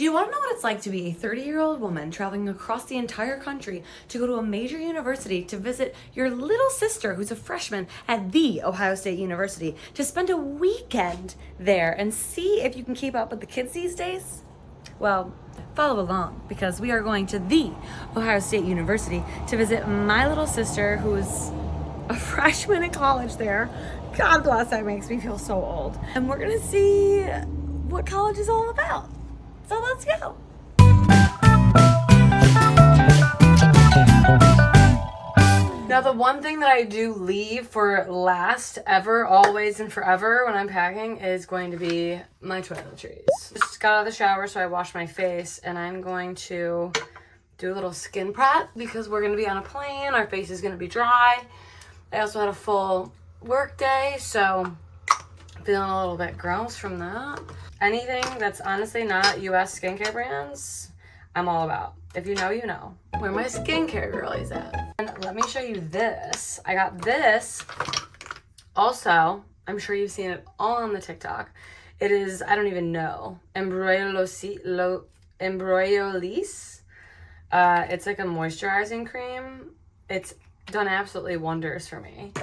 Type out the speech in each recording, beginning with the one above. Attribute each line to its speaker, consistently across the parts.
Speaker 1: Do you want to know what it's like to be a 30-year-old woman traveling across the entire country to go to a major university to visit your little sister who's a freshman at the Ohio State University, to spend a weekend there and see if you can keep up with the kids these days? Well, follow along, because we are going to the Ohio State University to visit my little sister who's a freshman in college there. God bless, that makes me feel so old. And we're gonna see what college is all about. So let's go. Now, the one thing that I do leave for last ever, always and forever when I'm packing is going to be my toiletries. Just got out of the shower, so I washed my face, and I'm going to do a little skin prep because we're going to be on a plane. Our face is going to be dry. I also had a full work day, so I'm feeling a little bit gross from that. Anything that's honestly not US skincare brands, I'm all about. If you know, you know. Where my skincare girlies at. And let me show you this. I got this. Also, I'm sure you've seen it all on the TikTok. It is, I don't even know, Embryolisse. It's like a moisturizing cream. It's done absolutely wonders for me.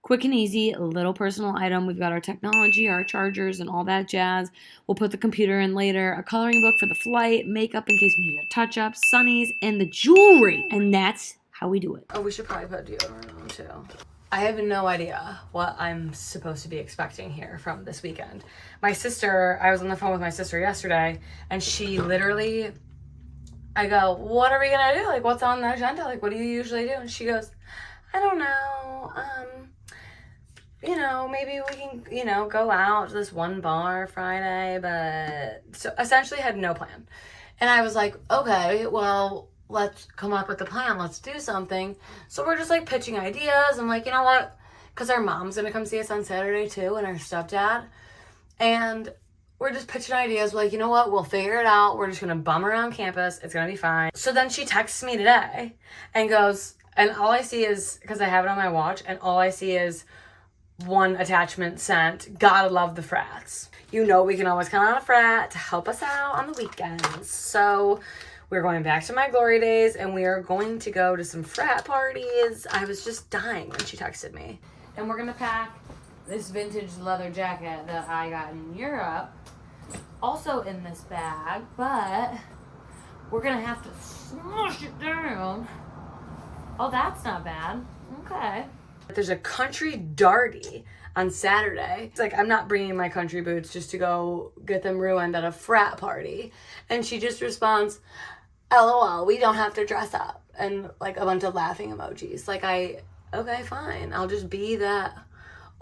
Speaker 1: Quick and easy, a little personal item. We've got our technology, our chargers, and all that jazz. We'll put the computer in later, a coloring book for the flight, makeup in case we need a touch-up, sunnies, and the jewelry. And that's how we do it. Oh, we should probably put deodorant on too. I have no idea what I'm supposed to be expecting here from this weekend. My sister, I was on the phone with my sister yesterday, and she literally, I go, what are we gonna do? Like, what's on the agenda? Like, what do you usually do? And she goes, I don't know. You know, maybe we can, you know, go out to this one bar Friday, but so essentially had no plan. And I was like, okay, well, let's come up with a plan. Let's do something. So we're just like pitching ideas. I'm like, you know what? Because our mom's going to come see us on Saturday too, and our stepdad. And we're just pitching ideas. We're like, you know what? We'll figure it out. We're just going to bum around campus. It's going to be fine. So then she texts me today and goes, and all I see is, because I have it on my watch, and all I see is one attachment sent. Gotta love the frats. You know we can always count on a frat to help us out on the weekends. So we're going back to my glory days, and we are going to go to some frat parties. I was just dying when she texted me. And we're gonna pack this vintage leather jacket that I got in Europe, also in this bag, but we're gonna have to smush it down. Oh, that's not bad. Okay. There's a country darty on Saturday. It's like, I'm not bringing my country boots just to go get them ruined at a frat party. And she just responds, LOL, we don't have to dress up. And like a bunch of laughing emojis. Like, okay, fine. I'll just be that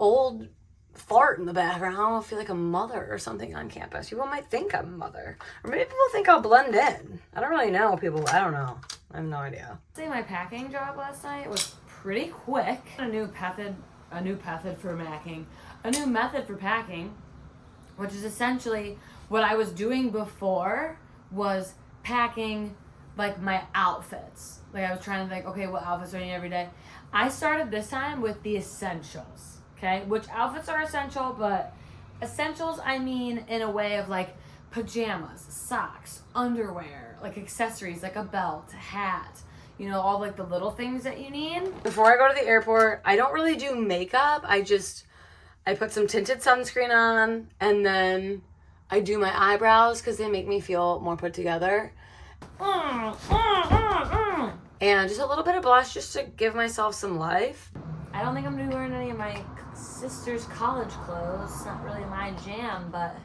Speaker 1: old fart in the background. I'll feel like a mother or something on campus. People might think I'm a mother. Or maybe people think I'll blend in. I don't really know. I don't know. I have no idea. I'd say my packing job last night was pretty quick. A new method for packing, which is essentially what I was doing before was packing like my outfits. Like, I was trying to think, okay, what outfits do I need every day? I started this time with the essentials, okay? Which outfits are essential, but essentials I mean in a way of like pajamas, socks, underwear, like accessories, like a belt, hat, you know, all like the little things that you need. Before I go to the airport, I don't really do makeup. I put some tinted sunscreen on, and then I do my eyebrows because they make me feel more put together. And just a little bit of blush just to give myself some life. I don't think I'm gonna be wearing any of my sister's college clothes. It's not really my jam, but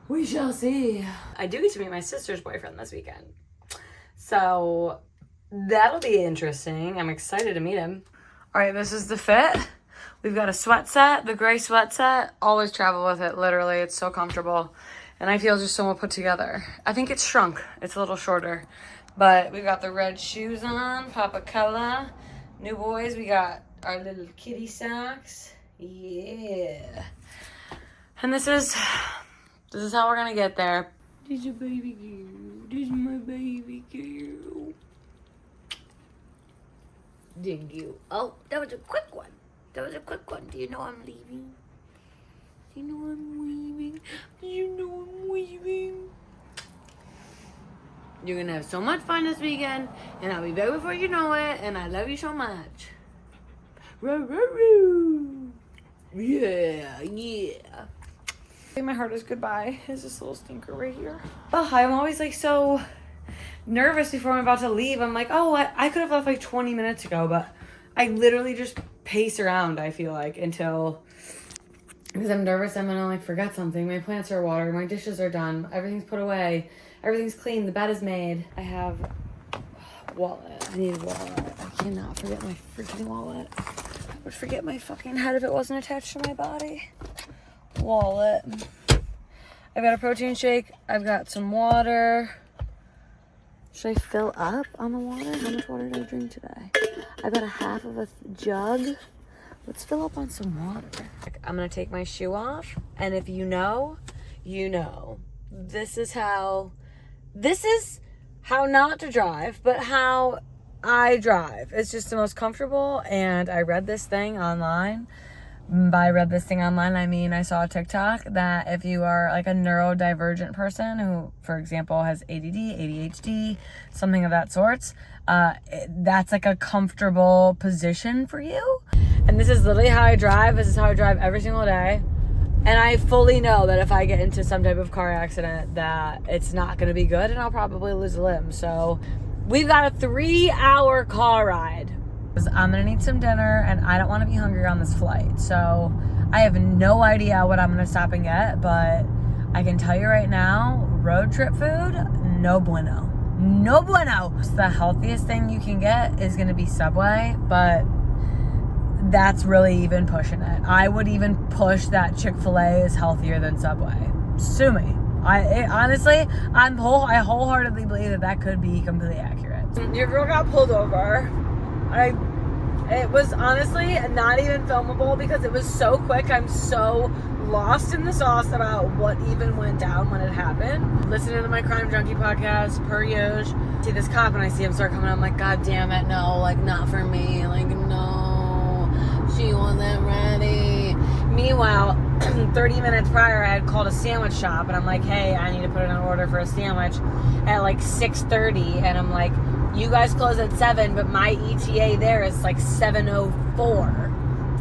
Speaker 1: we shall see. I do get to meet my sister's boyfriend this weekend, so that'll be interesting. I'm excited to meet him. All right, this is the fit. We've got a sweat set, the gray sweat set. Always travel with it, literally. It's so comfortable. And I feel just so well put together. I think it's shrunk. It's a little shorter. But we've got the red shoes on, Papa Color. New boys, we got our little kitty socks. Yeah. And this is how we're gonna get there. This is a baby girl. This is my baby girl. Did you? Oh, that was a quick one. Do you know I'm leaving? Do you know I'm leaving? Do you know I'm leaving? You're gonna have so much fun this weekend, and I'll be back before you know it, and I love you so much. Yeah. My heart is goodbye. Is this little stinker right here? Oh, I'm always like so nervous before I'm about to leave. I'm like, oh, I could have left like 20 minutes ago, but I literally just pace around, I feel like, until, because I'm nervous I'm gonna like forget something. My plants are watered, my dishes are done, everything's put away, everything's clean, the bed is made. I have wallet. I need a wallet. I cannot forget my freaking wallet. I would forget my fucking head if it wasn't attached to my body. Wallet. I've got a protein shake. I've got some water. Should I fill up on the water? How much water did I drink today? I've got a half of a jug. Let's fill up on some water. I'm gonna take my shoe off, and if you know, you know. This is how not to drive, but how I drive. It's just the most comfortable, and I read this thing online. By read this thing online, I mean I saw a TikTok that if you are like a neurodivergent person who, for example, has ADD, ADHD, something of that sorts, that's like a comfortable position for you. And this is literally how I drive. This is how I drive every single day. And I fully know that if I get into some type of car accident that it's not going to be good and I'll probably lose a limb. So we've got a 3-hour car ride. I'm gonna need some dinner and I don't want to be hungry on this flight, so I have no idea what I'm gonna stop and get, but I can tell you right now, road trip food, no bueno. No bueno. The healthiest thing you can get is gonna be Subway, but that's really even pushing it. I would even push that Chick-fil-A is healthier than Subway. Sue me. Honestly, I wholeheartedly believe that could be completely accurate. Your girl got pulled over. It was honestly not even filmable because it was so quick. I'm so lost in the sauce about what even went down when it happened. Listening to my Crime Junkie podcast, per usual. See this cop and I see him start coming. I'm like, God damn it, no, like not for me. Like, no, she wasn't ready. Meanwhile, 30 minutes prior, I had called a sandwich shop and I'm like, hey, I need to put in an order for a sandwich at like 6:30, and I'm like, you guys close at 7, but my ETA there is like 7:04.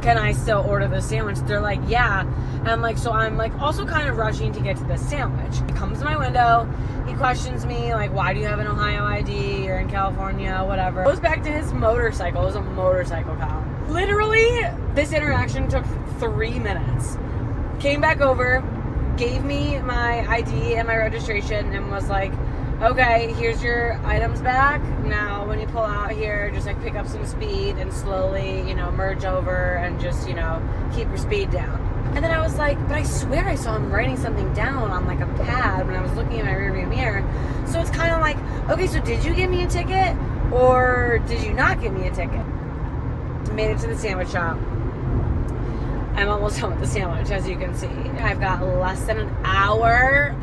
Speaker 1: Can I still order the sandwich? They're like, yeah. And I'm like, so I'm like also kind of rushing to get to the sandwich. He comes to my window. He questions me, like, why do you have an Ohio ID? You're in California, whatever. Goes back to his motorcycle. It was a motorcycle cop. Literally, this interaction took 3 minutes. Came back over, gave me my ID and my registration, and was like, okay, here's your items back. Now, when you pull out here, just like pick up some speed and slowly, merge over and just, keep your speed down. And then I was like, but I swear I saw him writing something down on like a pad when I was looking in my rearview mirror. So it's kind of like, okay, so did you give me a ticket or did you not give me a ticket? Made it to the sandwich shop. I'm almost done with the sandwich, as you can see. I've got less than an hour.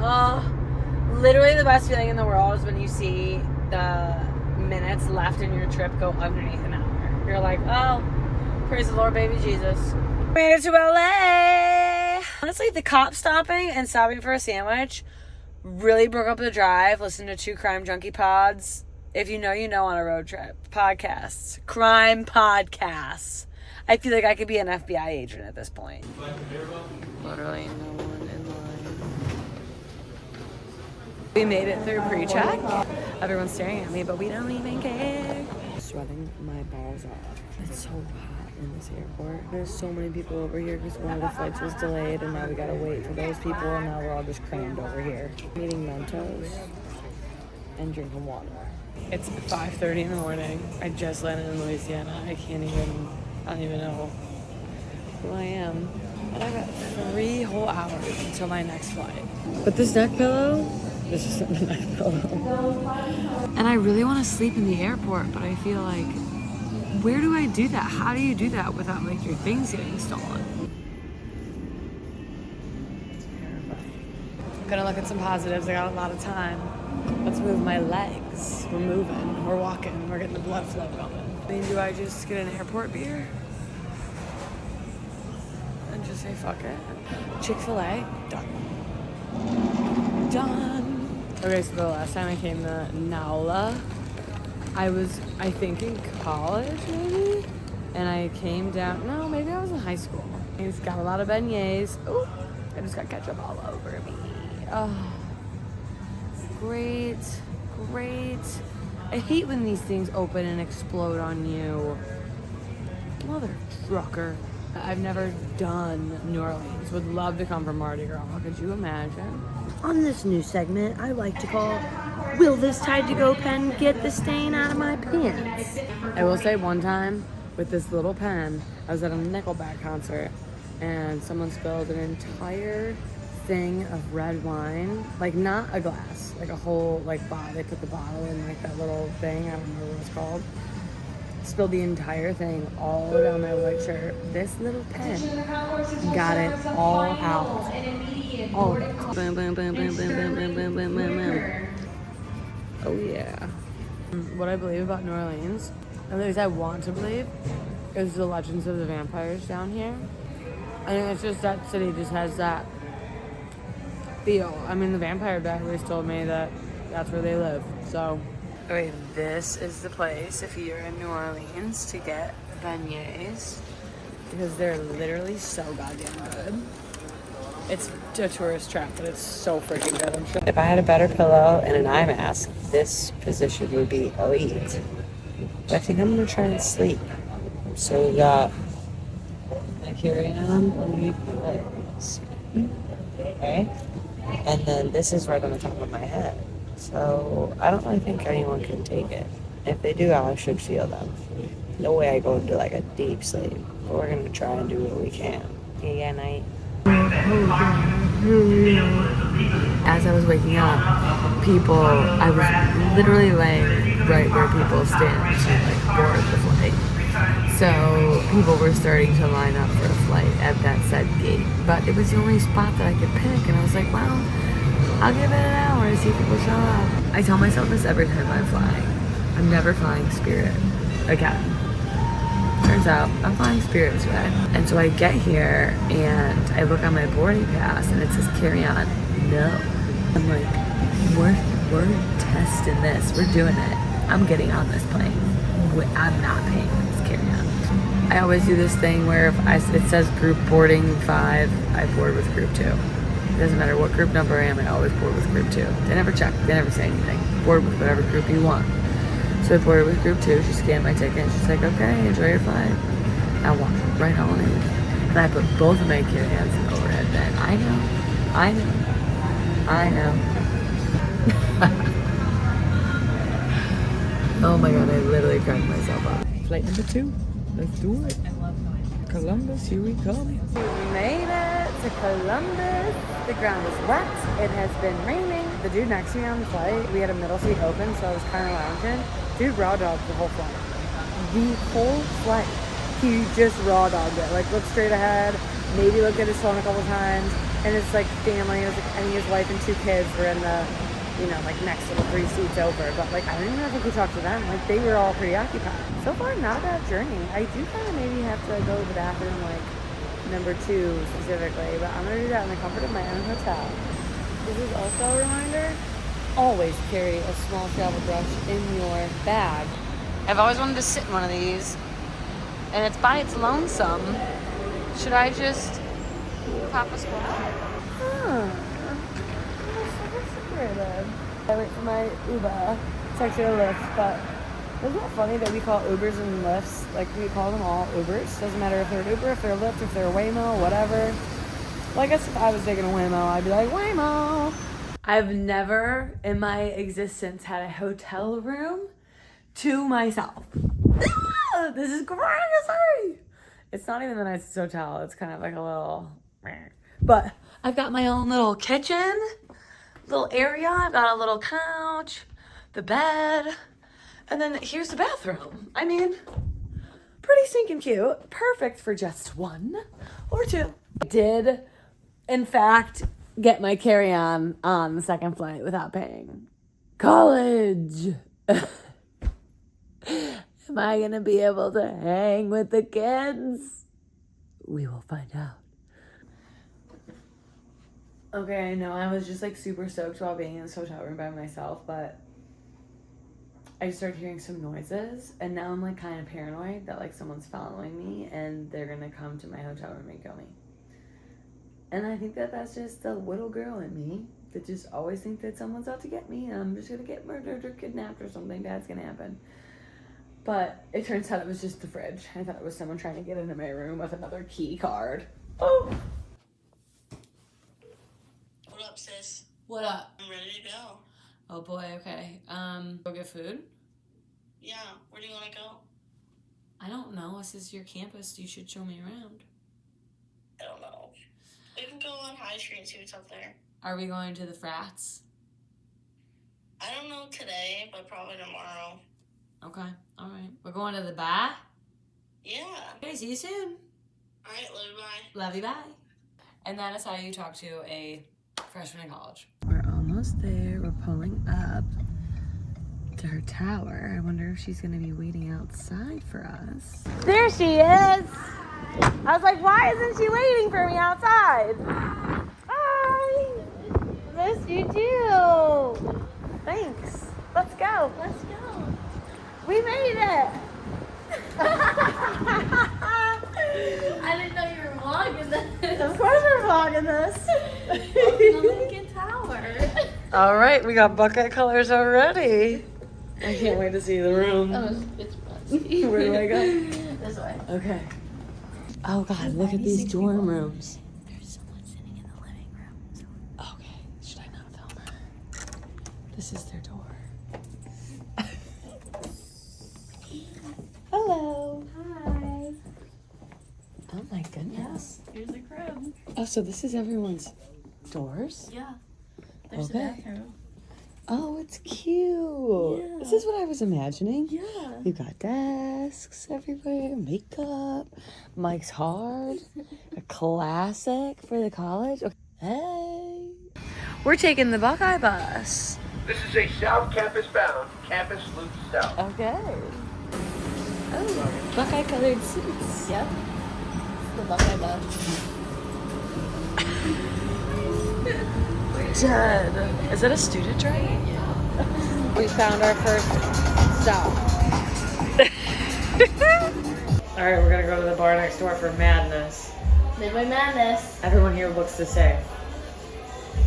Speaker 1: Literally the best feeling in the world is when you see the minutes left in your trip go underneath an hour. You're like, oh, praise the Lord, baby Jesus. Made it to LA. Honestly, the cop stopping and stopping for a sandwich really broke up the drive. Listen to 2 Crime Junkie pods. If you know, you know on a road trip. Podcasts. Crime podcasts. I feel like I could be an FBI agent at this point. Literally no one in line. We made it through pre-check. Everyone's staring at me, but we don't even care. Sweating my balls off. It's so hot in this airport. There's so many people over here because one of the flights was delayed, and now we gotta wait for those people, and now we're all just crammed over here. I'm eating Mentos and drinking water. It's 5:30 in the morning. I just landed in Louisiana. I don't even know who I am. And I've got 3 whole hours until my next flight. But this neck pillow, this isn't the neck pillow. And I really want to sleep in the airport, but I feel like, where do I do that? How do you do that without like your things getting stolen? I'm gonna look at some positives. I got a lot of time. Let's move my legs. We're moving, we're walking, we're getting the blood flow going. I mean, do I just get an airport beer? And just say fuck it? Chick-fil-A, done. Done. Okay, so the last time I came to NAULA, I was, I think, in college, maybe? And I came down, no, maybe I was in high school. It's got a lot of beignets. Oh, I just got ketchup all over me. Oh, great, great. I hate when these things open and explode on you. Mother trucker. I've never done New Orleans. Would love to come for Mardi Gras. Could you imagine?
Speaker 2: On this new segment, I like to call, will this Tide to Go pen get the stain out of my pants?
Speaker 1: I will say one time with this little pen, I was at a Nickelback concert and someone spilled an entire thing of red wine, like not a glass, like a whole like bottle. They put the bottle in like that little thing. I don't remember what it's called. Spilled the entire thing all down my white shirt. This little pen got it all out. All of it. Boom, boom, boom, boom, boom, boom, boom, boom, boom, boom, boom. Oh yeah. What I believe about New Orleans, at least I want to believe, is the legends of the vampires down here. I think it's just that city just has that feel. I mean, the Vampire Diaries told me that that's where they live, so. Okay, this is the place if you're in New Orleans to get beignets because they're literally so goddamn good. It's a tourist trap, but it's so freaking good. I'm sure. If I had a better pillow and an eye mask, this position would be elite. But I think I'm gonna try and sleep. So we got my carry-on underneath my legs. Okay, and then this is right on the top of my head. So I don't really think anyone can take it. If they do, I should feel them. No way I go into like a deep sleep. But we're gonna try and do what we can. Yeah, night. As I was waking up, I was literally laying right where people stand to like board the flight. So people were starting to line up for a flight at that said gate. But it was the only spot that I could pick, and I was like, well, I'll give it an hour to see if people show up. I tell myself this every time I'm flying. I'm never flying Spirit again. Turns out I'm flying Spirit today. And so I get here and I look on my boarding pass and it says carry on. No. I'm like, we're testing this. We're doing it. I'm getting on this plane. I'm not paying for this carry on. I always do this thing where if it says group boarding 5, I board with group 2. It doesn't matter what group number I am, I always board with group 2. They never check, they never say anything. Board with whatever group you want. So I boarded with group 2, she scanned my ticket, and she's like, okay, enjoy your flight. And I walked right on in. And I put both of my carry-ons in the overhead bin. I know. Oh my god, I literally cracked myself up. Flight number 2, let's do it. Columbus, here we come. We made it to Columbus. The ground is wet. It has been raining. The dude next to me on the flight, we had a middle seat open, so I was kind of lounging. Dude raw dogged the whole flight. The whole flight. He just raw dogged it. Like, looked straight ahead, maybe looked at his phone a couple times, and his like family, it was like, I think his wife and 2 kids were in the, like next to the 3 seats over. But like, I don't even know if we could talk to them. Like, they were all preoccupied. So far, not a bad journey. I do kind of maybe have to go to the bathroom, like number 2 specifically, but I'm gonna do that in the comfort of my own hotel. This is also a reminder, always carry a small travel brush in your bag. I've always wanted to sit in one of these, and it's by its lonesome. Should I just pop a squat? I wait for my Uber. It's actually a Lyft, but isn't it funny that we call Ubers and Lyfts, like we call them all Ubers? Doesn't matter if they're an Uber, if they're a Lyft, if they're a Waymo, whatever. Well, I guess if I was taking a Waymo, I'd be like, Waymo! I've never in my existence had a hotel room to myself. This is crazy! It's not even the nicest hotel. It's kind of like a little... But I've got my own little kitchen, little area. I've got a little couch, the bed, and then here's the bathroom. I mean, pretty stinking cute. Perfect for just 1 or 2. I did, in fact, get my carry-on the second flight without paying. College! Am I gonna be able to hang with the kids? We will find out. Okay, I know I was just like super stoked while being in this hotel room by myself, but I started hearing some noises, and now I'm like kind of paranoid that like someone's following me and they're gonna come to my hotel room and kill me. And I think that that's just the little girl in me that just always think that someone's out to get me and I'm just gonna get murdered or kidnapped or something bad's gonna happen. But it turns out it was just the fridge. I thought it was someone trying to get into my room with another key card. Oh!
Speaker 3: What up, sis?
Speaker 1: What up?
Speaker 3: I'm ready to go.
Speaker 1: Oh boy, okay. Go get food?
Speaker 3: Yeah, where do you want to go?
Speaker 1: I don't know. This is your campus. You should show me around.
Speaker 3: I don't know. We can go on High Street and see what's up there.
Speaker 1: Are we going to the frats?
Speaker 3: I don't know today, but probably tomorrow.
Speaker 1: Okay, alright. We're going to the bar?
Speaker 3: Yeah.
Speaker 1: Okay, see you soon.
Speaker 3: Alright, love you, bye.
Speaker 1: Love you, bye. And that is how you talk to a freshman in college. We're almost there. We're pulling up to her tower. I wonder if she's gonna be waiting outside for us.
Speaker 2: There she is. I was like, why isn't she waiting for me outside? Hi. Yes, you do. Thanks. Let's go.
Speaker 4: Let's go.
Speaker 2: We made it.
Speaker 4: I didn't know you were vlogging this.
Speaker 2: Of course we're vlogging this.
Speaker 4: The Lincoln Tower.
Speaker 1: All right, we got bucket colors already. I can't wait to see the room.
Speaker 4: Oh, it's messy.
Speaker 1: Where do I go?
Speaker 4: This way.
Speaker 1: Okay. Oh God, look at these dorm rooms.
Speaker 4: There's someone sitting in the living room.
Speaker 1: Okay, should I not film her? This is their door. Hello.
Speaker 4: Hi.
Speaker 1: Oh my goodness.
Speaker 4: Here's the crib.
Speaker 1: Oh, so this is everyone's doors?
Speaker 4: Yeah. There's
Speaker 1: Okay.
Speaker 4: the bathroom.
Speaker 1: Oh, it's cute.
Speaker 4: Yeah.
Speaker 1: This is what I was imagining.
Speaker 4: Yeah.
Speaker 1: You got desks everywhere, makeup, Mike's Hard, a classic for the college. Okay. Hey. We're taking the Buckeye bus.
Speaker 5: This is a South Campus bound. Campus Loop South.
Speaker 1: Okay. Oh, Buckeye colored seats.
Speaker 4: Yep. The Buckeye bus.
Speaker 1: Dad, is that a student train? We found our first stop. All right, we're gonna go to the bar next door for madness.
Speaker 4: Midway Madness.
Speaker 1: Everyone here looks the same.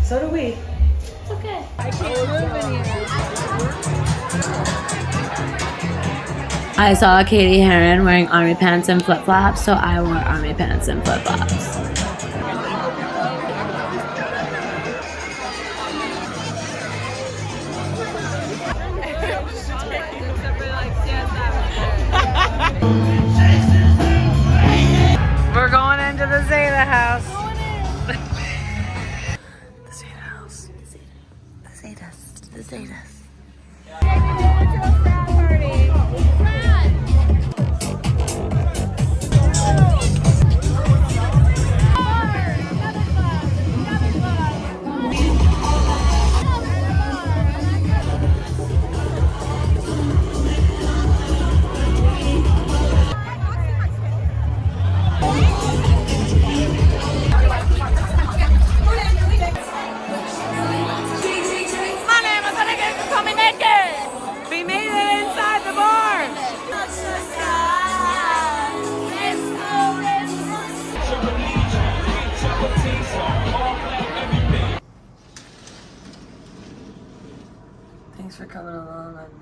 Speaker 1: So do we.
Speaker 4: It's okay.
Speaker 1: I saw Katie Heron wearing army pants and flip-flops, so I wore army pants and flip-flops. We're going into the Zeta house. The Zeta house. The Zetas. The Zetas. We made it inside the bar. Thanks for coming along on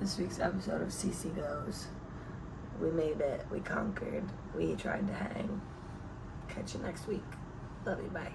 Speaker 1: this week's episode of CC Goes. We made it. We conquered. We tried to hang. Catch you next week. Love you. Bye.